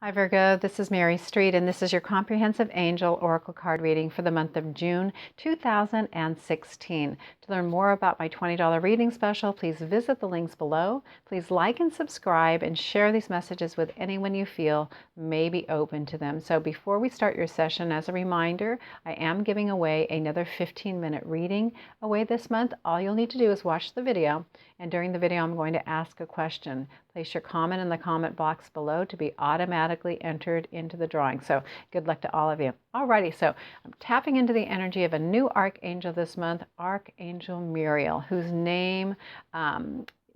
Hi Virgo, this is Mary Street, and this is your comprehensive angel oracle card reading for the month of June 2016. To learn more about my $20 reading special, please visit the links below. Please like and subscribe and share these messages with anyone you feel may be open to them. So before we start your session, as a reminder, I am giving away another 15-minute reading away this month. All you'll need to do is watch the video, and during the video I'm going to ask a question. Place your comment in the comment box below to be automatically entered into the drawing. So good luck to all of you. Alrighty, so I'm tapping into the energy of a new archangel this month, Archangel Muriel, whose name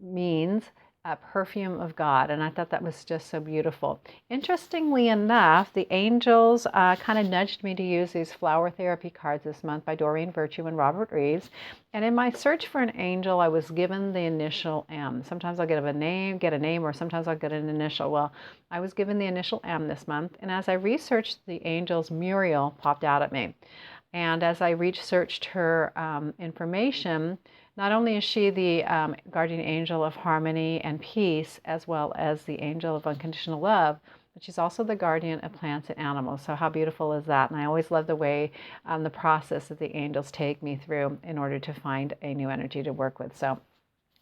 means perfume of God, and I thought that was just so beautiful. Interestingly enough, the angels kind of nudged me to use these flower therapy cards this month by Doreen and Robert Reeves. And in my search for an angel, I was given the initial M. Sometimes I'll get a name, or sometimes I'll get an initial. Well, I was given the initial M this month, and as I researched the angels, Muriel popped out at me. And as I researched her information, not only is she the guardian angel of harmony and peace, as well as the angel of unconditional love, but she's also the guardian of plants and animals. So how beautiful is that? And I always love the way, the process that the angels take me through in order to find a new energy to work with. So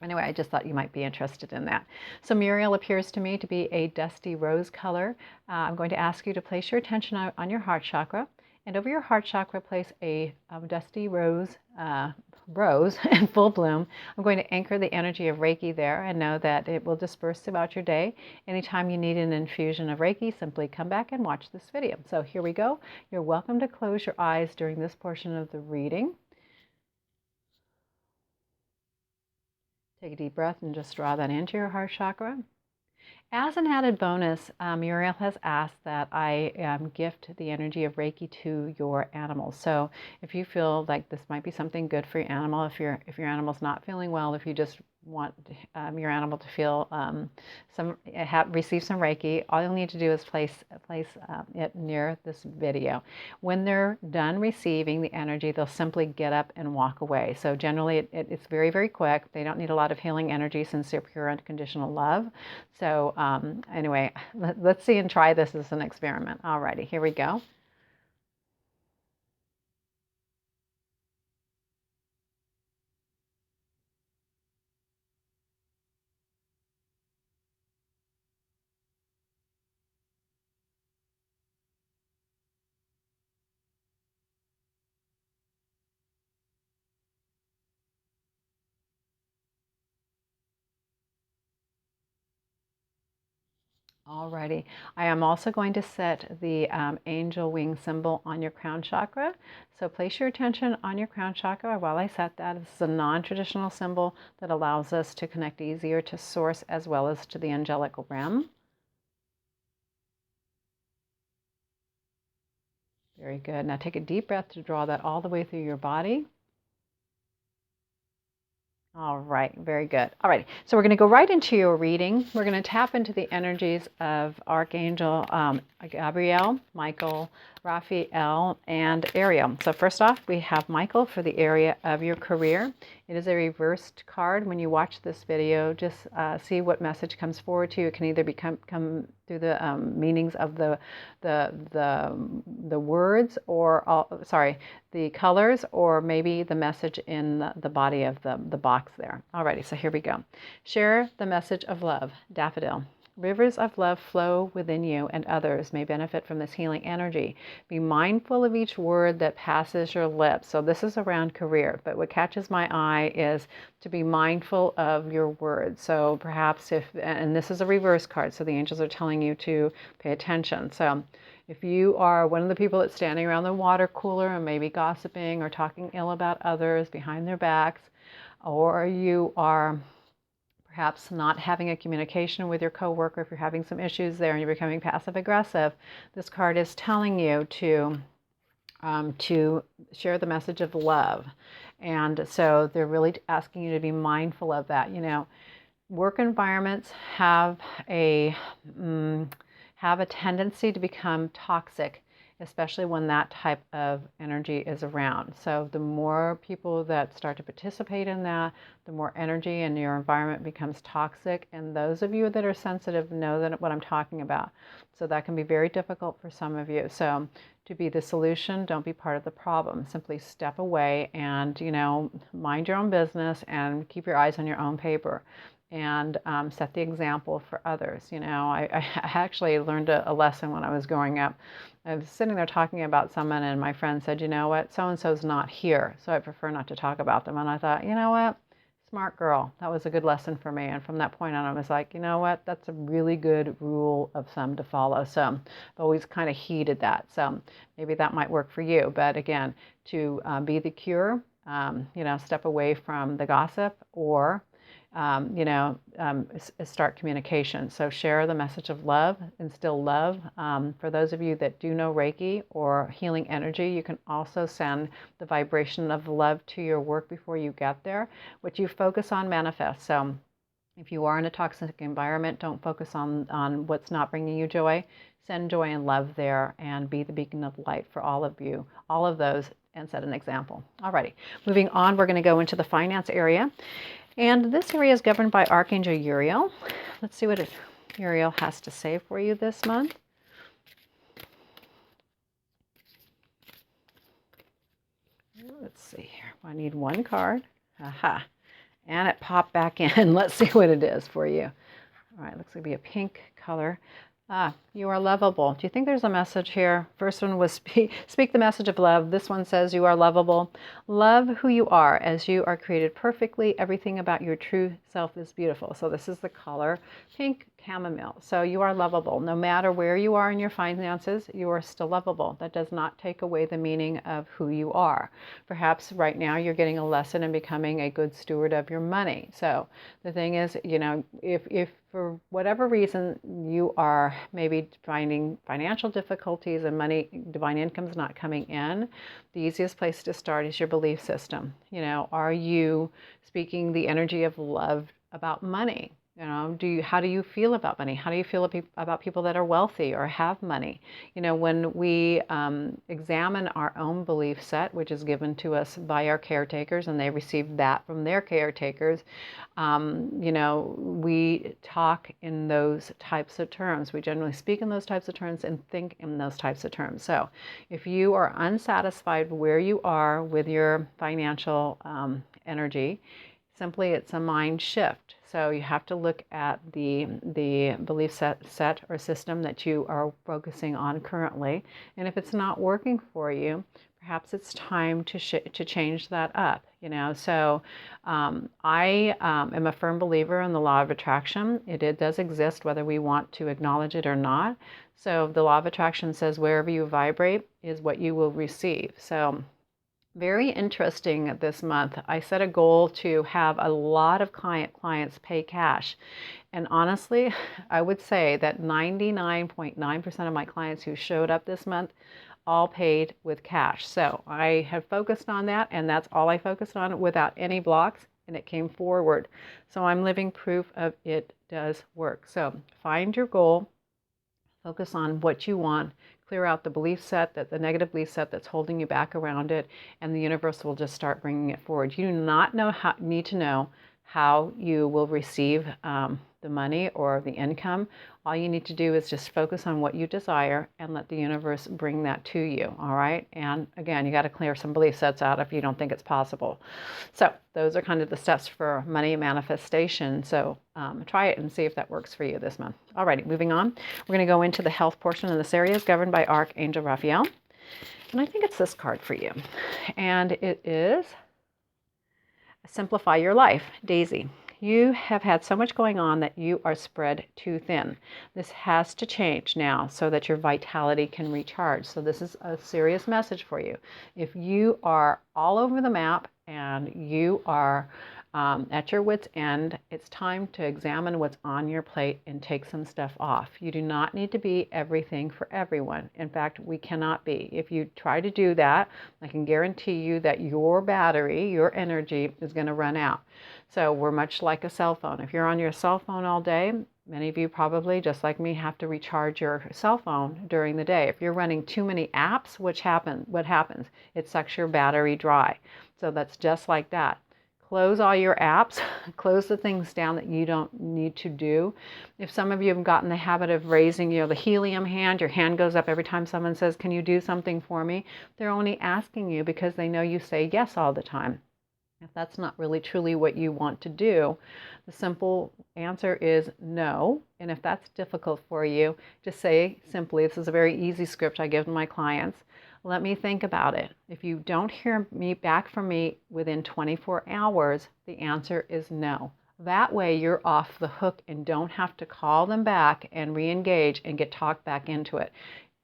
anyway, I just thought you might be interested in that. So Muriel appears to me to be a dusty rose color. I'm going to ask you to place your attention on your heart chakra. And over your heart chakra, place a dusty rose in full bloom. I'm going to anchor the energy of Reiki there and know that it will disperse throughout your day. Anytime you need an infusion of Reiki, simply come back and watch this video. So here we go. You're welcome to close your eyes during this portion of the reading. Take a deep breath and just draw that into your heart chakra. As an added bonus, Muriel has asked that I gift the energy of Reiki to your animals. So if you feel like this might be something good for your animal, if your animal's not feeling well, if you just want your animal to feel receive some Reiki, all you'll need to do is place it near this video. When they're done receiving the energy, they'll simply get up and walk away. So generally it's very, very quick. They don't need a lot of healing energy since they're pure unconditional love. So anyway, let's see and try this as an experiment. Alrighty, here we go. Alrighty, I am also going to set the angel wing symbol on your crown chakra. So place your attention on your crown chakra while I set that. This is a non-traditional symbol that allows us to connect easier to source as well as to the angelic realm. Very good. Now take a deep breath to draw that all the way through your body. All right, very good. All right, so we're going to go right into your reading. We're going to tap into the energies of Archangel Gabriel, Michael, Raphael, and Ariel. So first off, we have Michael for the area of your career. It is a reversed card. When you watch this video, just see what message comes forward to you. It can either come through the meanings of the words, or the colors, or maybe the message in the body of the box there. Alrighty, so here we go. Share the message of love, Daffodil. Rivers of love flow within you, and others may benefit from this healing energy. Be mindful of each word that passes your lips. So this is around career, but what catches my eye is to be mindful of your words. So perhaps and this is a reverse card, so the angels are telling you to pay attention. So if you are one of the people that's standing around the water cooler and maybe gossiping or talking ill about others behind their backs, or you are perhaps not having a communication with your coworker, if you're having some issues there and you're becoming passive aggressive, this card is telling you to share the message of love. And so they're really asking you to be mindful of that. You know, work environments have a tendency to become toxic especially when that type of energy is around. So the more people that start to participate in that, the more energy in your environment becomes toxic. And those of you that are sensitive know that what I'm talking about. So that can be very difficult for some of you. So to be the solution, don't be part of the problem. Simply step away and, mind your own business and keep your eyes on your own paper, and set the example for others. I actually learned a lesson when I was growing up. I was sitting there talking about someone, and my friend said, you know what, so-and-so's not here, so I prefer not to talk about them. And I thought, you know what, smart girl. That was a good lesson for me. And from that point on, I was like, you know what, that's a really good rule of thumb to follow. So I've always kind of heeded that. So maybe that might work for you. But again, to be the cure, step away from the gossip, or start communication. So share the message of love, instill love. For those of you that do know Reiki or healing energy, you can also send the vibration of love to your work before you get there. What you focus on manifests. So if you are in a toxic environment, don't focus on what's not bringing you joy. Send joy and love there and be the beacon of light for all of you, all of those, and set an example. Alrighty, moving on, we're going to go into the finance area. And this area is governed by Archangel Muriel. Let's see what Muriel has to say for you this month. Let's see here. I need one card. Aha. And it popped back in. Let's see what it is for you. All right, looks like it'll be a pink color. You are lovable. Do you think there's a message here? First one was speak the message of love. This one says you are lovable. Love who you are as you are created perfectly. Everything about your true self is beautiful. So this is the color pink chamomile. So you are lovable. No matter where you are in your finances, you are still lovable. That does not take away the meaning of who you are. Perhaps right now you're getting a lesson in becoming a good steward of your money. So the thing is, if for whatever reason you are maybe finding financial difficulties and divine income is not coming in, the easiest place to start is your belief system. Are you speaking the energy of love about money? How do you feel about money? How do you feel about people that are wealthy or have money? When we examine our own belief set, which is given to us by our caretakers, and they receive that from their caretakers, we talk in those types of terms. We generally speak in those types of terms and think in those types of terms. So if you are unsatisfied where you are with your financial energy, simply it's a mind shift. So you have to look at the belief set or system that you are focusing on currently. And if it's not working for you, perhaps it's time to change that up. So I am a firm believer in the law of attraction. It does exist whether we want to acknowledge it or not. So the law of attraction says wherever you vibrate is what you will receive. So very interesting this month. I set a goal to have a lot of clients pay cash. And honestly, I would say that 99.9% of my clients who showed up this month all paid with cash. So I have focused on that, and that's all I focused on without any blocks, and it came forward. So I'm living proof of it does work. So find your goal, focus on what you want, clear out the belief set, the negative belief set that's holding you back around it, and the universe will just start bringing it forward. You do not need to know how you will receive the money or the income. All you need to do is just focus on what you desire and let the universe bring that to you, all right? And again, you got to clear some belief sets out if you don't think it's possible. So those are kind of the steps for money manifestation. So try it and see if that works for you this month. All righty, moving on. We're going to go into the health portion of this area. It's governed by Archangel Raphael. And I think it's this card for you. And it is Simplify Your Life, Daisy. You have had so much going on that you are spread too thin. This has to change now so that your vitality can recharge. So this is a serious message for you. If you are all over the map and you are at your wit's end, it's time to examine what's on your plate and take some stuff off. You do not need to be everything for everyone. In fact, we cannot be. If you try to do that, I can guarantee you that your battery, your energy is going to run out. So we're much like a cell phone. If you're on your cell phone all day, Many of you probably, just like me, have to recharge your cell phone during the day. If you're running too many apps, what happens? It sucks your battery dry. So that's just like that. Close all your apps, close the things down that you don't need to do. If some of you have gotten the habit of raising, the helium hand, your hand goes up every time someone says, can you do something for me? They're only asking you because they know you say yes all the time. If that's not really truly what you want to do, the simple answer is no. And if that's difficult for you, just say simply, this is a very easy script I give to my clients, let me think about it. If you don't hear back from me within 24 hours, the answer is no. That way you're off the hook and don't have to call them back and re-engage and get talked back into it.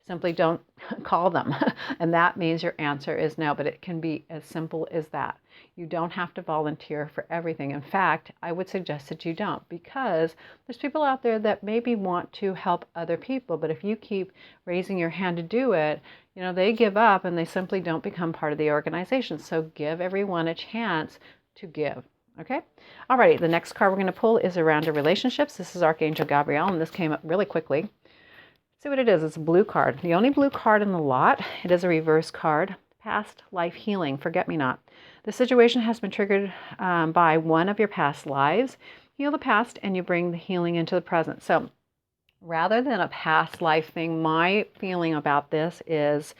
Simply don't call them. And that means your answer is no, but it can be as simple as that. You don't have to volunteer for everything. In fact, I would suggest that you don't, because there's people out there that maybe want to help other people, but if you keep raising your hand to do it, they give up and they simply don't become part of the organization. So give everyone a chance to give. Okay? Alrighty, the next card we're going to pull is around your relationships. This is Archangel Gabriel, and this came up really quickly. See what it is. It's a blue card. The only blue card in the lot. It is a reverse card. Past life healing. Forget me not. The situation has been triggered by one of your past lives. Heal the past and you bring the healing into the present. So rather than a past life thing, my feeling about this is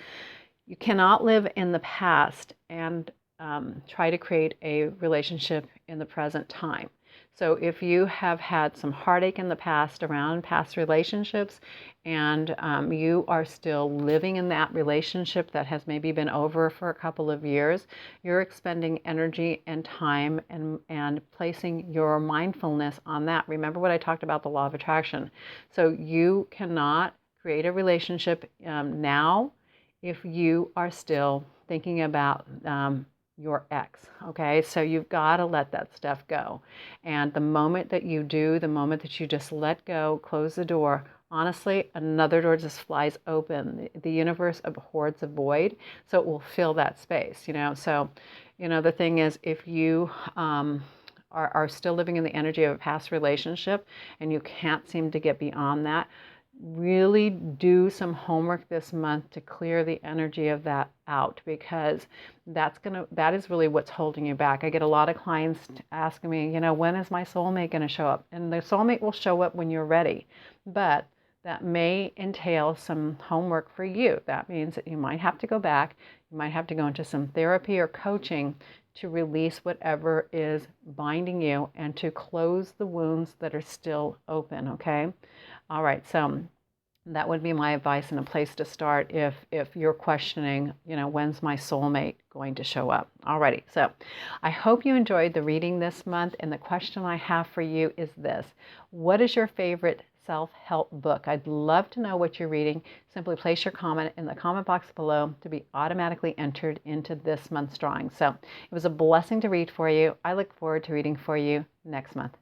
you cannot live in the past and try to create a relationship in the present time. So if you have had some heartache in the past around past relationships and you are still living in that relationship that has maybe been over for a couple of years, you're expending energy and time and placing your mindfulness on that. Remember what I talked about, the law of attraction. So you cannot create a relationship now if you are still thinking about your ex. Okay, so you've got to let that stuff go. And the moment that you do, the moment that you just let go, close the door, honestly, another door just flies open. The universe abhors a void, so it will fill that space, So, the thing is, if you are still living in the energy of a past relationship and you can't seem to get beyond that, really do some homework this month to clear the energy of that out, because that is really what's holding you back. I get a lot of clients asking me, when is my soulmate going to show up? And the soulmate will show up when you're ready, but that may entail some homework for you. That means that you might have to go back, you might have to go into some therapy or coaching to release whatever is binding you and to close the wounds that are still open, okay? All right, so that would be my advice and a place to start if you're questioning, when's my soulmate going to show up? Alrighty, so I hope you enjoyed the reading this month, and the question I have for you is this: what is your favorite self-help book? I'd love to know what you're reading. Simply place your comment in the comment box below to be automatically entered into this month's drawing. So it was a blessing to read for you. I look forward to reading for you next month.